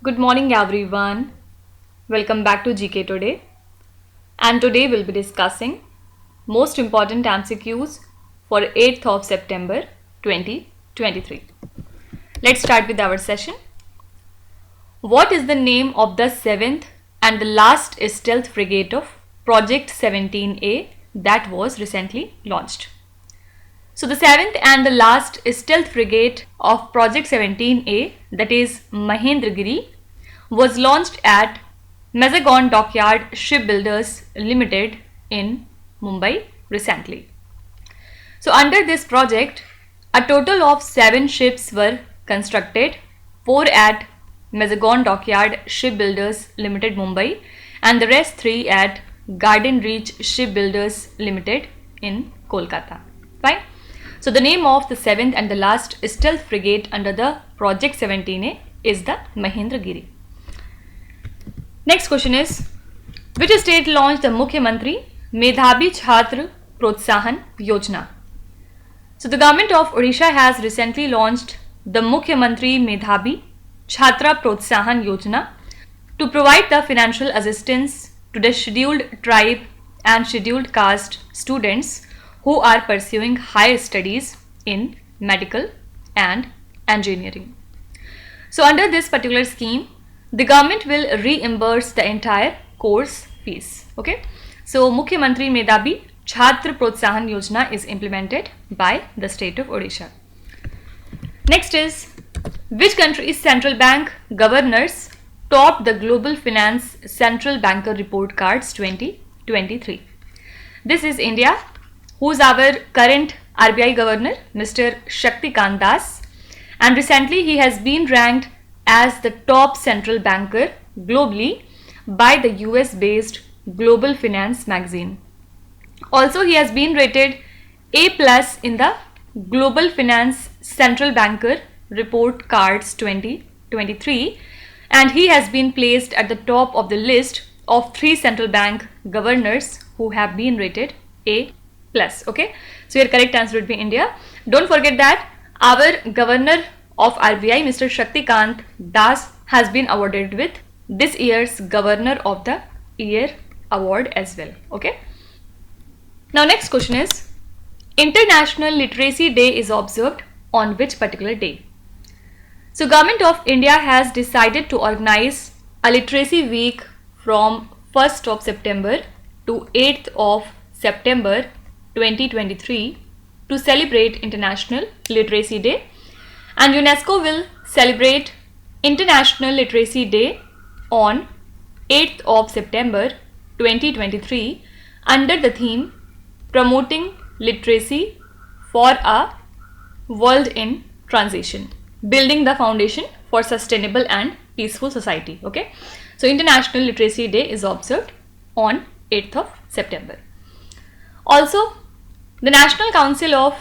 Good morning everyone. Welcome back to GK Today. And today we'll be discussing most important MCQs for 8th of September 2023. Let's start with our session. What is the name of the 7th and the last stealth frigate of Project 17A that was recently launched? So the 7th and the last stealth frigate of Project 17A, that is Mahendragiri, was launched at Mazagon Dockyard Shipbuilders Limited in Mumbai recently. So under this project, a total of 7 ships were constructed, 4 at Mazagon Dockyard Shipbuilders Limited Mumbai and the rest 3 at Garden Reach Shipbuilders Limited in Kolkata. Fine. So the name of the 7th and the last stealth frigate under the Project 17A is the Mahendragiri. Next question is, which state launched the Mukhyamantri Medhabi Chhatra Protsahan Yojana? So the government of Odisha has recently launched the Mukhyamantri Medhabi Chhatra Protsahan Yojana to provide the financial assistance to the scheduled tribe and scheduled caste students who are pursuing higher studies in medical and engineering. So under this particular scheme, the government will reimburse the entire course fees. Okay. So Mukhyamantri Medhabi Chhatra Protsahan Yojana is implemented by the state of Odisha. Next is, which country's central bank governors topped the Global Finance Central Banker Report Cards 2023? This is India, who's our current RBI governor, Mr. Shaktikant Das, and recently he has been ranked as the top central banker globally by the US-based Global Finance magazine. Also, he has been rated A+ in the Global Finance Central Banker Report Cards 2023, and he has been placed at the top of the list of 3 central bank governors who have been rated A+. Okay, so your correct answer would be India. Don't forget that our governor of RBI, Mr. Shaktikant Das, has been awarded with this year's Governor of the Year award as well. Okay. Now next question is, International Literacy Day is observed on which particular day? So Government of India has decided to organize a literacy week from 1st of September to 8th of September 2023 to celebrate International Literacy Day, and UNESCO will celebrate International Literacy Day on 8th of September 2023 under the theme Promoting Literacy for a World in Transition, Building the Foundation for Sustainable and Peaceful Society. Okay, so International Literacy Day is observed on 8th of September. Also, the National Council of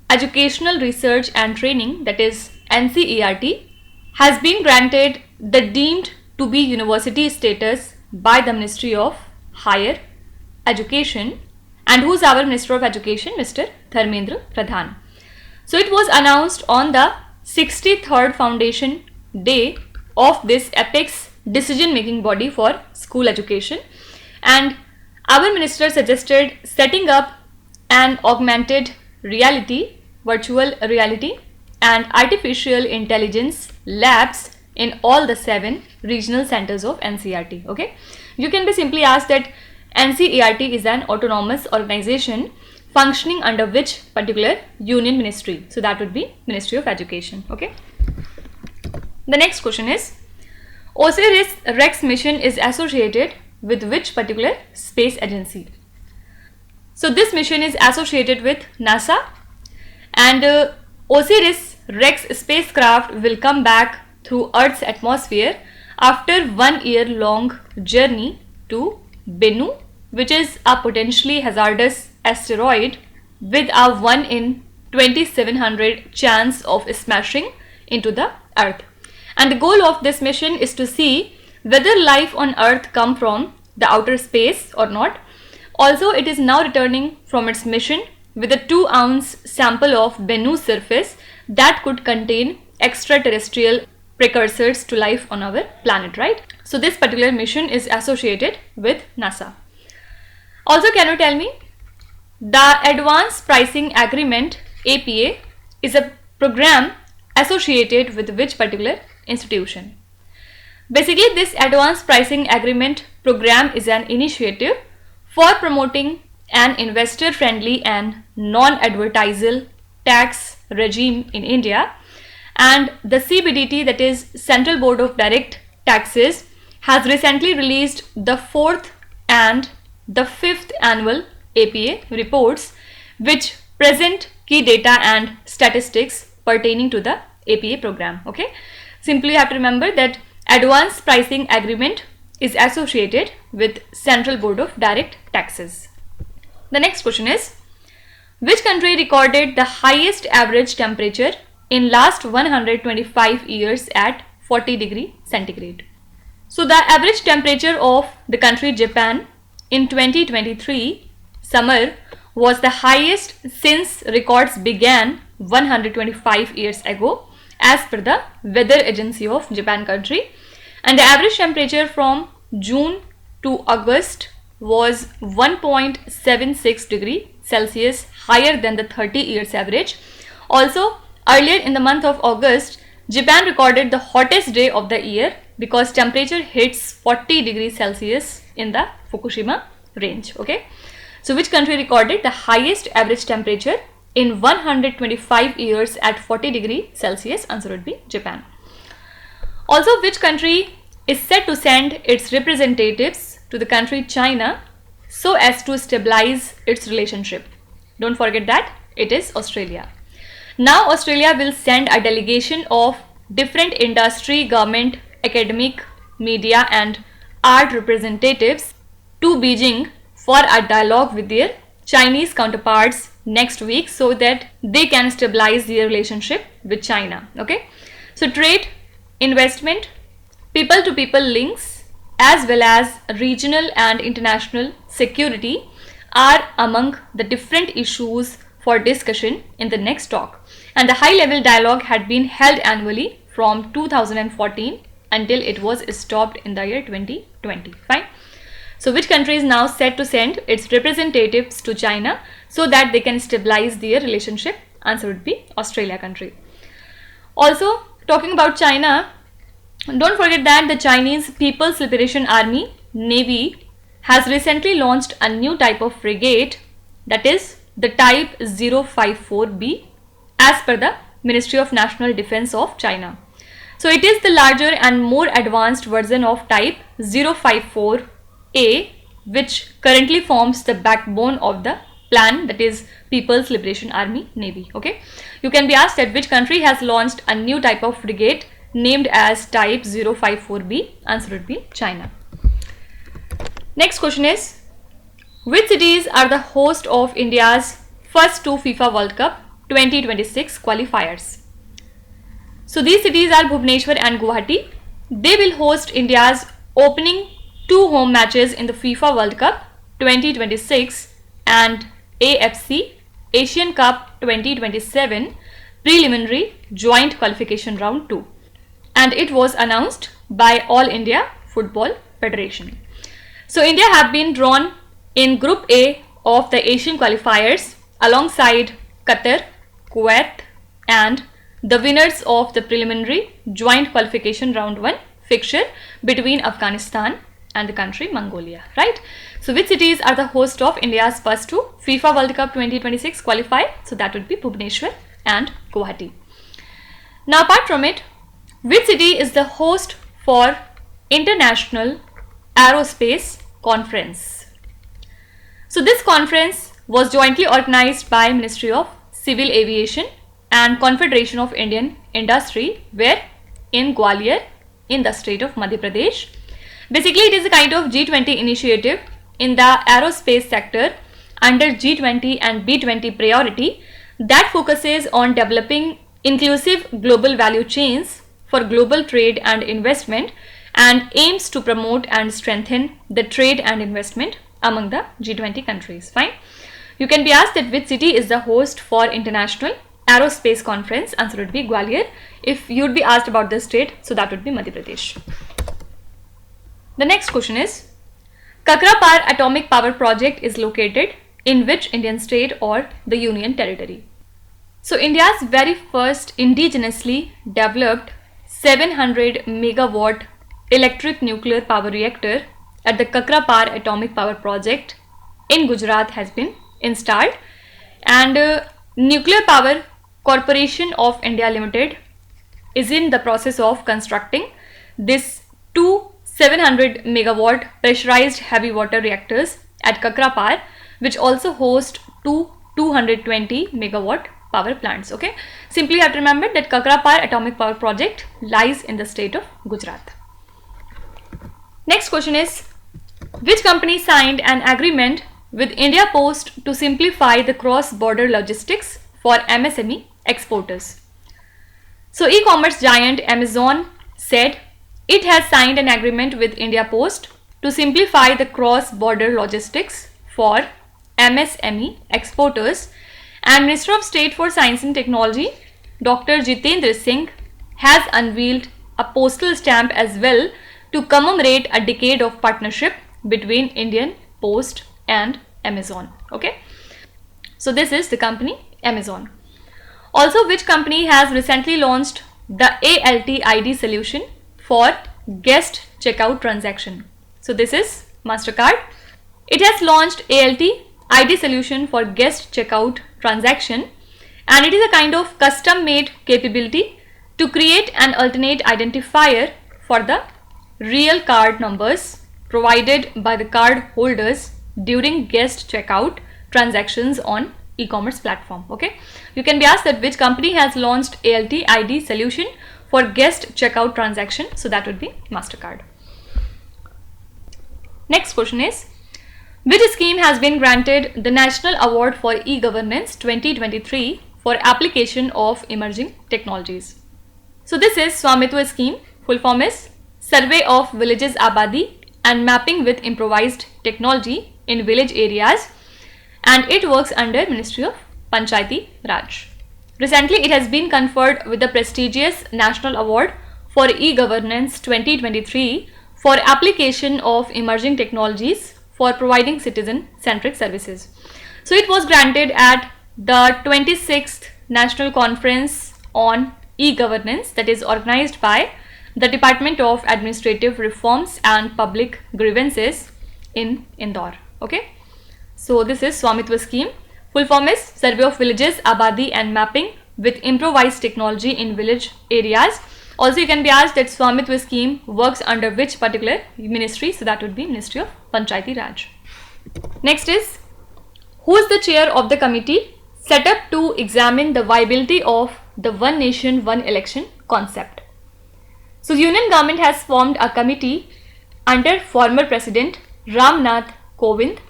Educational Research and Training, that is NCERT, has been granted the deemed to be university status by the Ministry of Higher Education, and who is our Minister of Education, Mr. Dharmendra Pradhan. So it was announced on the 63rd Foundation Day of this apex decision making body for school education, and our minister suggested setting up an augmented reality, virtual reality and artificial intelligence labs in all the 7 regional centers of NCERT. Okay, you can be simply asked that NCERT is an autonomous organization functioning under which particular union ministry? So that would be Ministry of Education. Okay. The next question is, OSIRIS-REx mission is associated with which particular space agency? So this mission is associated with NASA, and OSIRIS-REx spacecraft will come back through Earth's atmosphere after 1 year long journey to Bennu, which is a potentially hazardous asteroid with a 1 in 2700 chance of smashing into the Earth. And the goal of this mission is to see whether life on Earth come from the outer space or not. Also, it is now returning from its mission with a 2-ounce sample of Bennu's surface that could contain extraterrestrial precursors to life on our planet, right? So this particular mission is associated with NASA. Also, can you tell me, the Advanced Pricing Agreement APA is a program associated with which particular institution? Basically, this Advanced Pricing Agreement program is an initiative for promoting an investor-friendly and non-advertisal tax regime in India, and the CBDT, that is Central Board of Direct Taxes, has recently released the 4th and the 5th annual APA reports, which present key data and statistics pertaining to the APA program. Okay, simply you have to remember that Advanced Pricing Agreement is associated with Central Board of Direct Taxes. The next question is, which country recorded the highest average temperature in last 125 years at 40 degrees centigrade? So the average temperature of the country Japan in 2023 summer was the highest since records began 125 years ago, as per the weather agency of Japan country, and the average temperature from June to August was 1.76 degrees Celsius higher than the 30 years average. Also, earlier in the month of August, Japan recorded the hottest day of the year because temperature hits 40 degrees Celsius in the Fukushima range. Okay, so which country recorded the highest average temperature in 125 years at 40 degrees Celsius? Answer would be Japan. Also, which country is set to send its representatives to the country China so as to stabilize its relationship? Don't forget that it is Australia. Now Australia will send a delegation of different industry, government, academic, media and art representatives to Beijing for a dialogue with their Chinese counterparts next week so that they can stabilize their relationship with China. Okay, so trade, investment, people to people links, as well as regional and international security are among the different issues for discussion in the next talk, and the high level dialogue had been held annually from 2014 until it was stopped in the year 2020. Fine. So which country is now set to send its representatives to China so that they can stabilize their relationship? Answer would be Australia country. Also, talking about China, don't forget that the Chinese People's Liberation Army Navy has recently launched a new type of frigate, that is the type 054B, as per the Ministry of National Defense of China. So it is the larger and more advanced version of type 054A, which currently forms the backbone of the plan, that is People's Liberation Army Navy. Okay, you can be asked that which country has launched a new type of frigate named as type 054B? Answer would be China. Next question is, which cities are the host of India's first two FIFA World Cup 2026 qualifiers? So these cities are Bhubaneswar and Guwahati. They will host India's opening two home matches in the FIFA World Cup 2026 and AFC Asian Cup 2027 preliminary joint qualification round 2, and it was announced by All India Football Federation. So India have been drawn in Group A of the Asian qualifiers alongside Qatar, Kuwait and the winners of the preliminary joint qualification round 1 fixture between Afghanistan and the country Mongolia, right? So which cities are the host of India's first two FIFA World Cup 2026 qualify? So that would be Bhubaneswar and Guwahati. Now apart from it, which city is the host for International Aerospace Conference? So this conference was jointly organized by Ministry of Civil Aviation and Confederation of Indian Industry, where in Gwalior in the state of Madhya Pradesh. Basically, it is a kind of G20 initiative in the aerospace sector under G20 and B20 priority that focuses on developing inclusive global value chains for global trade and investment and aims to promote and strengthen the trade and investment among the G20 countries. Fine. You can be asked that which city is the host for International Aerospace Conference? Answer would be Gwalior. If you'd be asked about the state, so that would be Madhya Pradesh. The next question is, Kakrapar Atomic Power Project is located in which Indian state or the Union Territory? So India's very first indigenously developed 700 megawatt electric nuclear power reactor at the Kakrapar Atomic Power Project in Gujarat has been installed, and Nuclear Power Corporation of India Limited is in the process of constructing this two 700 megawatt pressurized heavy water reactors at Kakrapar, which also host two 220 megawatt power plants. Okay, simply you have to remember that Kakrapar Atomic Power Project lies in the state of Gujarat. Next question is, which company signed an agreement with India Post to simplify the cross-border logistics for MSME exporters? So e-commerce giant Amazon said it has signed an agreement with India Post to simplify the cross-border logistics for MSME exporters, and Minister of State for Science and Technology Dr. Jitendra Singh has unveiled a postal stamp as well to commemorate a decade of partnership between Indian Post and Amazon. Okay, so this is the company Amazon. Also, which company has recently launched the ALT ID solution for guest checkout transaction? So this is MasterCard. It has launched ALT ID solution for guest checkout transaction, and it is a kind of custom made capability to create an alternate identifier for the real card numbers provided by the card holders during guest checkout transactions on e-commerce platform. Okay, you can be asked that which company has launched ALT ID solution for guest checkout transaction, so that would be MasterCard. Next question is, which scheme has been granted the National Award for E-Governance 2023 for application of emerging technologies? So this is Swamitwa scheme. Full form is Survey of Villages Abadi and Mapping with Improvised Technology in Village Areas, and it works under Ministry of Panchayati Raj. Recently, it has been conferred with the prestigious National Award for E-Governance 2023 for application of emerging technologies for providing citizen-centric services. So it was granted at the 26th National Conference on E-Governance, that is organized by the Department of Administrative Reforms and Public Grievances in Indore. Okay, so this is Swamitwa scheme. Full form is Survey of Villages, Abadi and Mapping with Improvised Technology in Village Areas. Also, you can be asked that Swamitwa scheme works under which particular ministry, so that would be Ministry of Panchayati Raj. Next is, who is the chair of the committee set up to examine the viability of the One Nation, One Election concept? So, Union Government has formed a committee under former President Ram Nath Kovind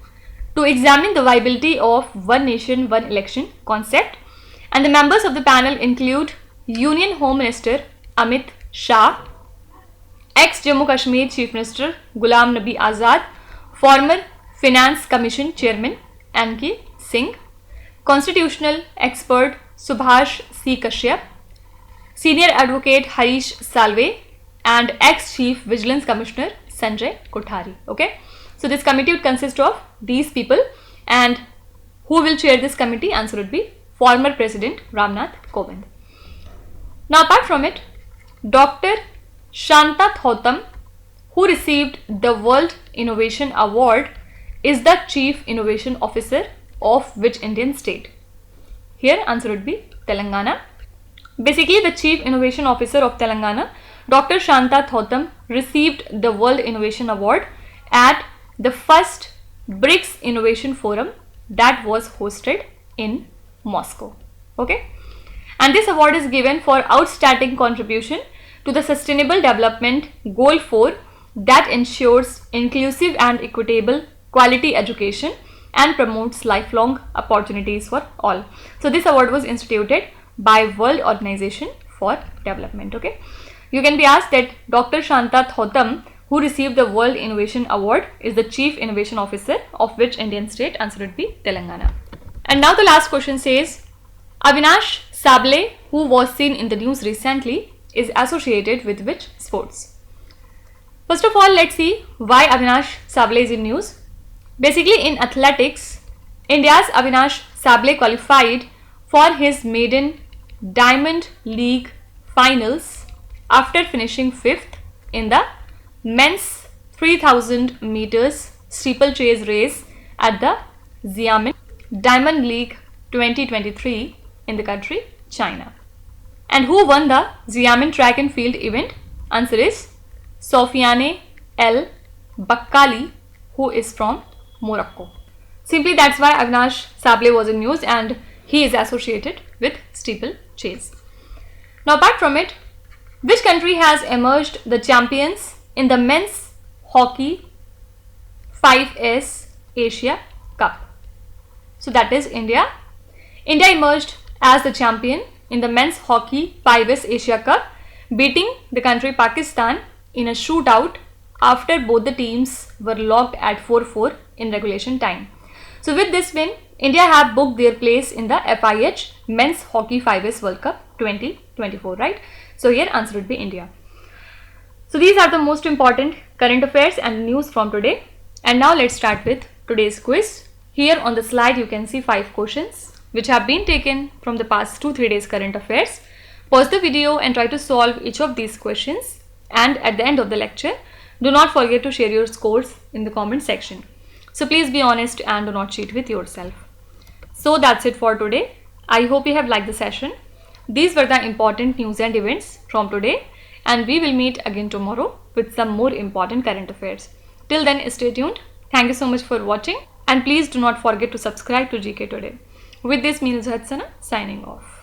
to examine the viability of One Nation, One Election concept, and the members of the panel include Union Home Minister Amit Shah, ex-Jammu Kashmir Chief Minister Ghulam Nabi Azad, former Finance Commission Chairman N.K. Singh, constitutional expert Subhash C. Kashyap, Senior Advocate Harish Salve, and ex-Chief Vigilance Commissioner Sanjay Kothari. Okay, so this committee would consist of these people, and who will chair this committee? Answer would be former President Ram Nath Kovind. Now, apart from it, Dr. Shanta Thotam, who received the World Innovation Award, is the Chief Innovation Officer of which Indian state? Here answer would be Telangana. Basically, the Chief Innovation Officer of Telangana, Dr. Shanta Thotam, received the World Innovation Award at the first BRICS Innovation Forum that was hosted in Moscow. Okay, and this award is given for outstanding contribution to the Sustainable Development Goal 4 that ensures inclusive and equitable quality education and promotes lifelong opportunities for all. So this award was instituted by World Organization for Development. Okay, you can be asked that Dr. Shanta Thotam, who received the World Innovation Award, is the Chief Innovation Officer of which Indian state? Answer would be Telangana. And now the last question says, Avinash Sable, who was seen in the news recently, is associated with which sports? First of all, let's see why Avinash Sable is in news. Basically, in athletics, India's Avinash Sable qualified for his maiden Diamond League finals after finishing 5th in the men's 3000 meters steeplechase race at the Xiamen Diamond League 2023 in the country China. And who won the Xiamen track and field event? Answer is Sofiane El Bakkali, who is from Morocco. Simply that's why Avinash Sable was in news and he is associated with steeplechase. Now apart from it, which country has emerged the champions in the men's hockey 5S Asia Cup? So that is India. India emerged as the champion in the men's hockey 5S Asia Cup, beating the country Pakistan in a shootout after both the teams were locked at 4-4 in regulation time. So with this win, India have booked their place in the FIH Men's Hockey 5S World Cup 2024, right? So here answer would be India. So these are the most important current affairs and news from today. And now let's start with today's quiz. Here on the slide you can see 5 questions which have been taken from the past 2-3 days current affairs. Pause the video and try to solve each of these questions. And at the end of the lecture, do not forget to share your scores in the comment section. So please be honest and do not cheat with yourself. So that's it for today. I hope you have liked the session. These were the important news and events from today, and we will meet again tomorrow with some more important current affairs. Till then, stay tuned. Thank you so much for watching, and please do not forget to subscribe to GK Today. With this, me Hadsana signing off.